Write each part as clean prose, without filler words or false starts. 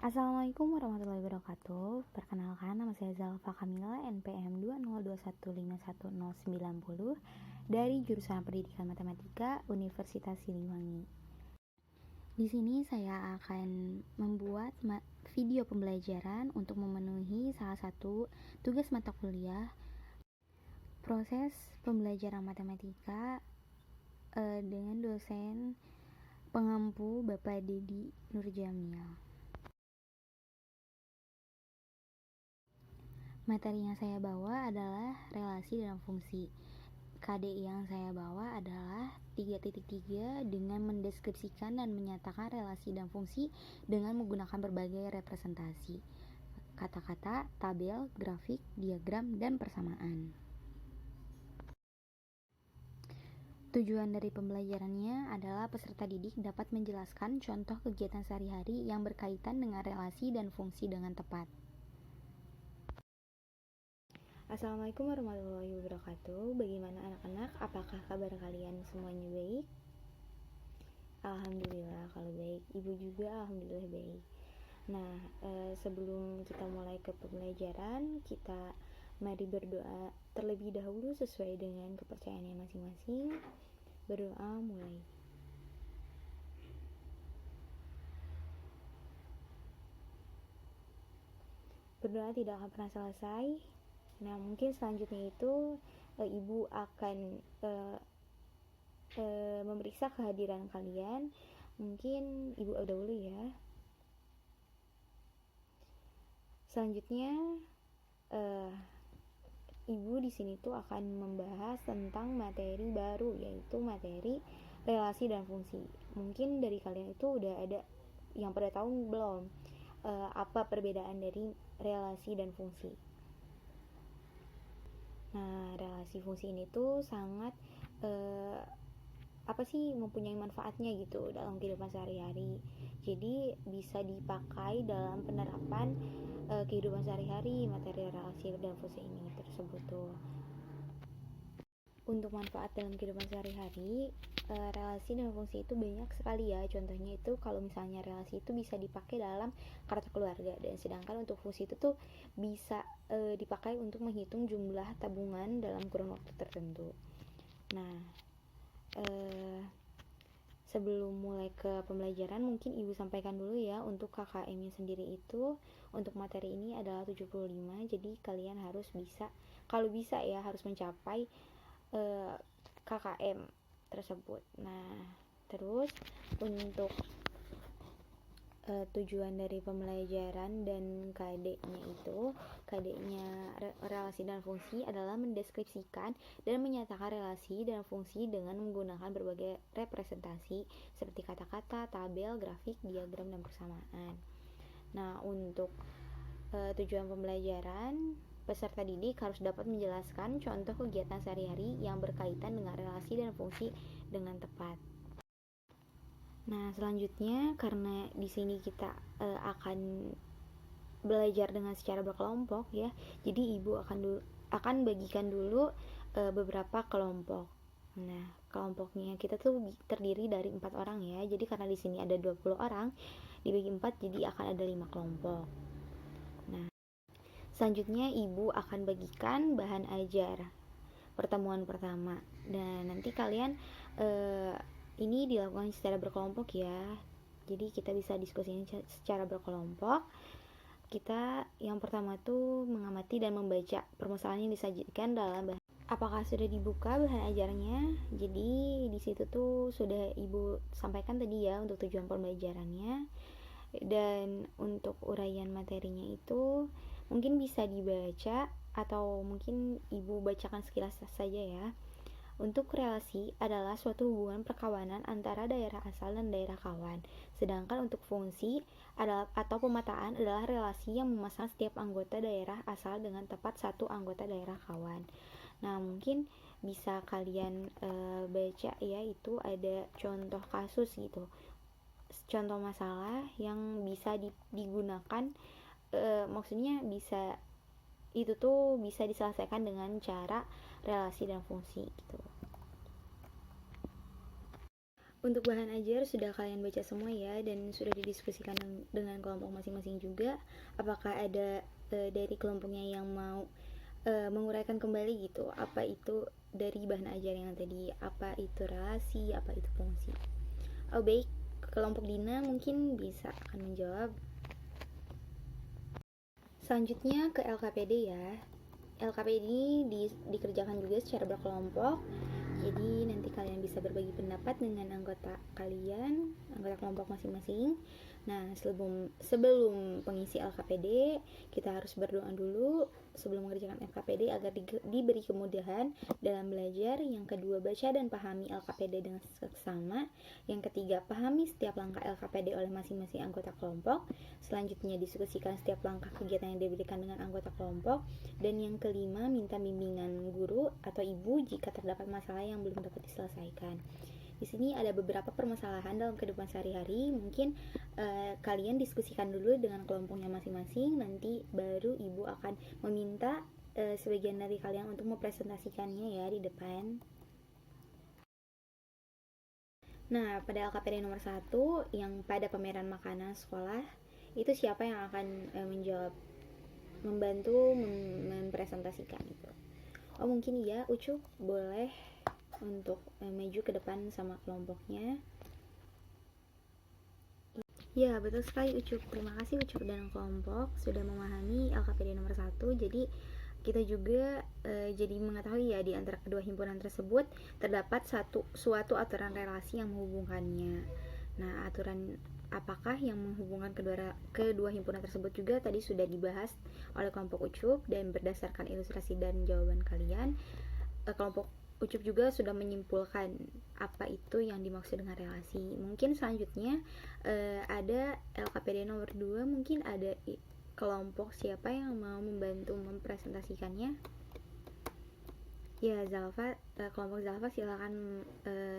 Assalamualaikum warahmatullahi wabarakatuh. Perkenalkan, nama saya Zalfa Kamila, NPM 202151090 dari jurusan Pendidikan Matematika Universitas Siliwangi. Di sini saya akan membuat video pembelajaran untuk memenuhi salah satu tugas mata kuliah proses pembelajaran matematika dengan dosen pengampu Bapak Dedi Nurjamil. Materi yang saya bawa adalah relasi dalam fungsi. KDI yang saya bawa adalah 3.3 dengan mendeskripsikan dan menyatakan relasi dan fungsi dengan menggunakan berbagai representasi, kata-kata, tabel, grafik, diagram, dan persamaan. Tujuan dari pembelajarannya adalah peserta didik dapat menjelaskan contoh kegiatan sehari-hari yang berkaitan dengan relasi dan fungsi dengan tepat. Assalamualaikum warahmatullahi wabarakatuh. Bagaimana anak-anak? Apakah kabar kalian semuanya baik? Alhamdulillah kalau baik. Ibu juga alhamdulillah baik. Nah, sebelum kita mulai ke pembelajaran, kita mari berdoa terlebih dahulu sesuai dengan kepercayaannya masing-masing. Berdoa mulai. Berdoa tidak akan pernah selesai. Nah, mungkin selanjutnya itu ibu akan memeriksa kehadiran kalian. Mungkin ibu dahulu ya. Selanjutnya ibu di sini tuh akan membahas tentang materi baru, yaitu materi relasi dan fungsi. Mungkin dari kalian itu udah ada yang pada tahu belum apa perbedaan dari relasi dan fungsi. Nah, relasi fungsi ini tuh sangat mempunyai manfaatnya gitu dalam kehidupan sehari-hari. Jadi bisa dipakai dalam penerapan kehidupan sehari-hari materi relasi dan fungsi ini tersebut tuh. Untuk manfaat dalam kehidupan sehari-hari, relasi dan fungsi itu banyak sekali ya. Contohnya itu kalau misalnya relasi itu bisa dipakai dalam kartu keluarga, dan sedangkan untuk fungsi itu tuh bisa dipakai untuk menghitung jumlah tabungan dalam kurun waktu tertentu. Nah, sebelum mulai ke pembelajaran, mungkin ibu sampaikan dulu ya untuk KKM-nya sendiri itu untuk materi ini adalah 75. Jadi kalian harus bisa, kalau bisa ya, harus mencapai KKM tersebut. Nah, terus untuk tujuan dari pembelajaran dan KD-nya relasi dan fungsi adalah mendeskripsikan dan menyatakan relasi dan fungsi dengan menggunakan berbagai representasi seperti kata-kata, tabel, grafik, diagram, dan persamaan. Nah, untuk tujuan pembelajaran, peserta didik harus dapat menjelaskan contoh kegiatan sehari-hari yang berkaitan dengan relasi dan fungsi dengan tepat. Nah, selanjutnya karena di sini kita akan belajar dengan secara berkelompok ya. Jadi ibu akan bagikan dulu beberapa kelompok. Nah, kelompoknya kita tuh terdiri dari 4 orang ya. Jadi karena di sini ada 20 orang, dibagi 4 jadi akan ada 5 kelompok. Nah, selanjutnya ibu akan bagikan bahan ajar pertemuan pertama. Dan nanti kalian ini dilakukan secara berkelompok ya. Jadi kita bisa diskusinya secara berkelompok. Kita yang pertama tuh mengamati dan membaca permasalahan yang disajikan dalam bahan. Apakah sudah dibuka bahan ajarnya? Jadi di situ tuh sudah ibu sampaikan tadi ya untuk tujuan pembelajarannya. Dan untuk uraian materinya itu mungkin bisa dibaca atau mungkin ibu bacakan sekilas saja ya. Untuk relasi adalah suatu hubungan perkawanan antara daerah asal dan daerah kawan. Sedangkan untuk fungsi atau pemetaan adalah relasi yang memasang setiap anggota daerah asal dengan tepat satu anggota daerah kawan. Nah, mungkin bisa kalian baca ya, itu ada contoh kasus gitu. Contoh masalah yang bisa digunakan, maksudnya bisa itu tuh bisa diselesaikan dengan cara relasi dan fungsi gitu. Untuk bahan ajar sudah kalian baca semua ya, dan sudah didiskusikan dengan kelompok masing-masing juga. Apakah ada dari kelompoknya yang mau menguraikan kembali gitu, apa itu dari bahan ajar yang tadi, apa itu relasi, apa itu fungsi? Oh baik, kelompok Dina mungkin bisa akan menjawab. Selanjutnya ke LKPD ya. LKPD dikerjakan juga secara berkelompok. Jadi nanti kalian bisa berbagi pendapat dengan anggota kalian, anggota kelompok masing-masing. Nah, sebelum pengisi LKPD, kita harus berdoa dulu sebelum mengerjakan LKPD agar diberi kemudahan dalam belajar. Yang kedua, baca dan pahami LKPD dengan seksama. Yang ketiga, pahami setiap langkah LKPD oleh masing-masing anggota kelompok. Selanjutnya, diskusikan setiap langkah kegiatan yang diberikan dengan anggota kelompok. Dan yang kelima, minta bimbingan guru atau ibu jika terdapat masalah yang belum dapat diselesaikan. Di sini ada beberapa permasalahan dalam kehidupan sehari-hari. Mungkin kalian diskusikan dulu dengan kelompoknya masing-masing. Nanti baru ibu akan meminta sebagian dari kalian untuk mempresentasikannya ya di depan. Nah, pada LKPD nomor 1 yang pada pameran makanan sekolah, itu siapa yang akan menjawab, membantu mempresentasikan itu? Oh mungkin ya, Ucup boleh untuk maju ke depan sama kelompoknya. Ya betul sekali Ucup, terima kasih Ucup dan kelompok sudah memahami LKPD nomor 1. Jadi kita juga jadi mengetahui ya, di antara kedua himpunan tersebut terdapat suatu aturan relasi yang menghubungkannya. Nah, aturan apakah yang menghubungkan kedua himpunan tersebut juga tadi sudah dibahas oleh kelompok Ucup, dan berdasarkan ilustrasi dan jawaban kalian, kelompok Ucup juga sudah menyimpulkan apa itu yang dimaksud dengan relasi. Mungkin selanjutnya ada LKPD nomor 2, mungkin ada kelompok siapa yang mau membantu mempresentasikannya? Ya, Zalfa, kelompok Zalfa silakan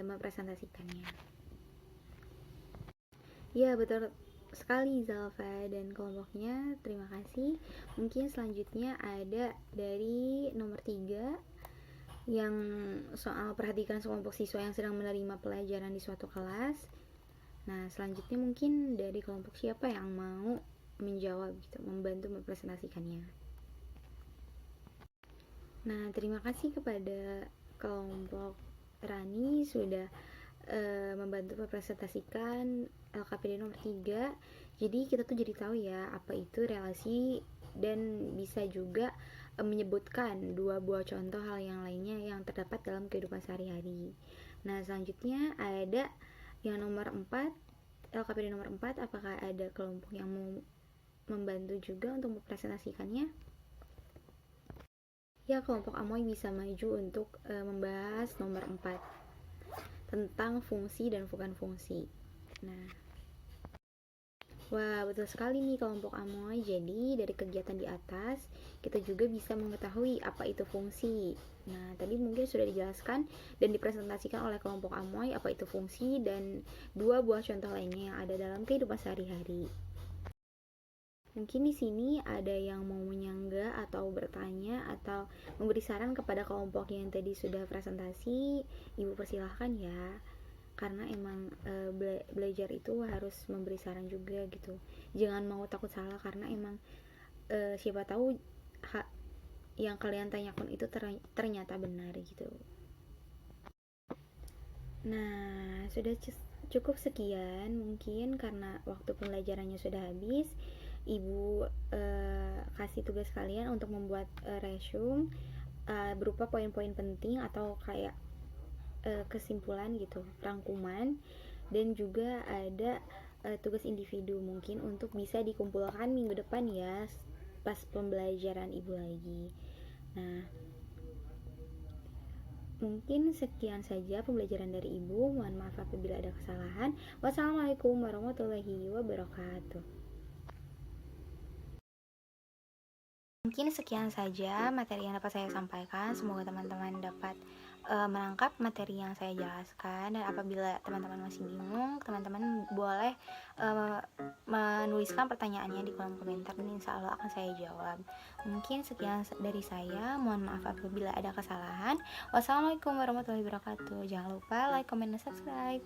mempresentasikannya. Ya, betul sekali Zalfa dan kelompoknya, terima kasih. Mungkin selanjutnya ada dari nomor 3 yang soal perhatikan sekelompok siswa yang sedang menerima pelajaran di suatu kelas. Nah, selanjutnya mungkin dari kelompok siapa yang mau menjawab gitu, membantu mempresentasikannya. Nah, terima kasih kepada kelompok Rani sudah membantu mempresentasikan LKPD nomor 3. Jadi kita tuh jadi tahu ya apa itu relasi, dan bisa juga menyebutkan 2 buah contoh hal yang lainnya yang terdapat dalam kehidupan sehari-hari. Nah, selanjutnya ada yang nomor 4, LKPD nomor 4, apakah ada kelompok yang mau membantu juga untuk mempresentasikannya? Ya, kelompok Amoy bisa maju untuk membahas nomor 4 tentang fungsi dan bukan fungsi. Nah, wah, betul sekali nih kelompok Amoy. Jadi dari kegiatan di atas kita juga bisa mengetahui apa itu fungsi. Nah, tadi mungkin sudah dijelaskan dan dipresentasikan oleh kelompok Amoy apa itu fungsi dan 2 buah contoh lainnya yang ada dalam kehidupan sehari-hari. Mungkin di sini ada yang mau menyanggah atau bertanya atau memberi saran kepada kelompok yang tadi sudah presentasi. Ibu persilahkan ya, karena emang belajar itu harus memberi saran juga gitu. Jangan mau takut salah, karena emang siapa tahu yang kalian tanyakan itu ternyata benar gitu. Nah, sudah cukup sekian mungkin karena waktu pembelajarannya sudah habis. Ibu kasih tugas kalian untuk membuat resume berupa poin-poin penting atau kayak kesimpulan gitu, rangkuman, dan juga ada tugas individu mungkin untuk bisa dikumpulkan minggu depan ya pas pembelajaran ibu lagi. Nah, mungkin sekian saja pembelajaran dari ibu. Mohon maaf apabila ada kesalahan. Wassalamualaikum warahmatullahi wabarakatuh. Mungkin sekian saja materi yang dapat saya sampaikan. Semoga teman-teman dapat menangkap materi yang saya jelaskan, dan apabila teman-teman masih bingung, teman-teman boleh menuliskan pertanyaannya di kolom komentar dan insya Allah akan saya jawab. Mungkin sekian dari saya, mohon maaf apabila ada kesalahan. Wassalamualaikum warahmatullahi wabarakatuh. Jangan lupa like, comment, dan subscribe.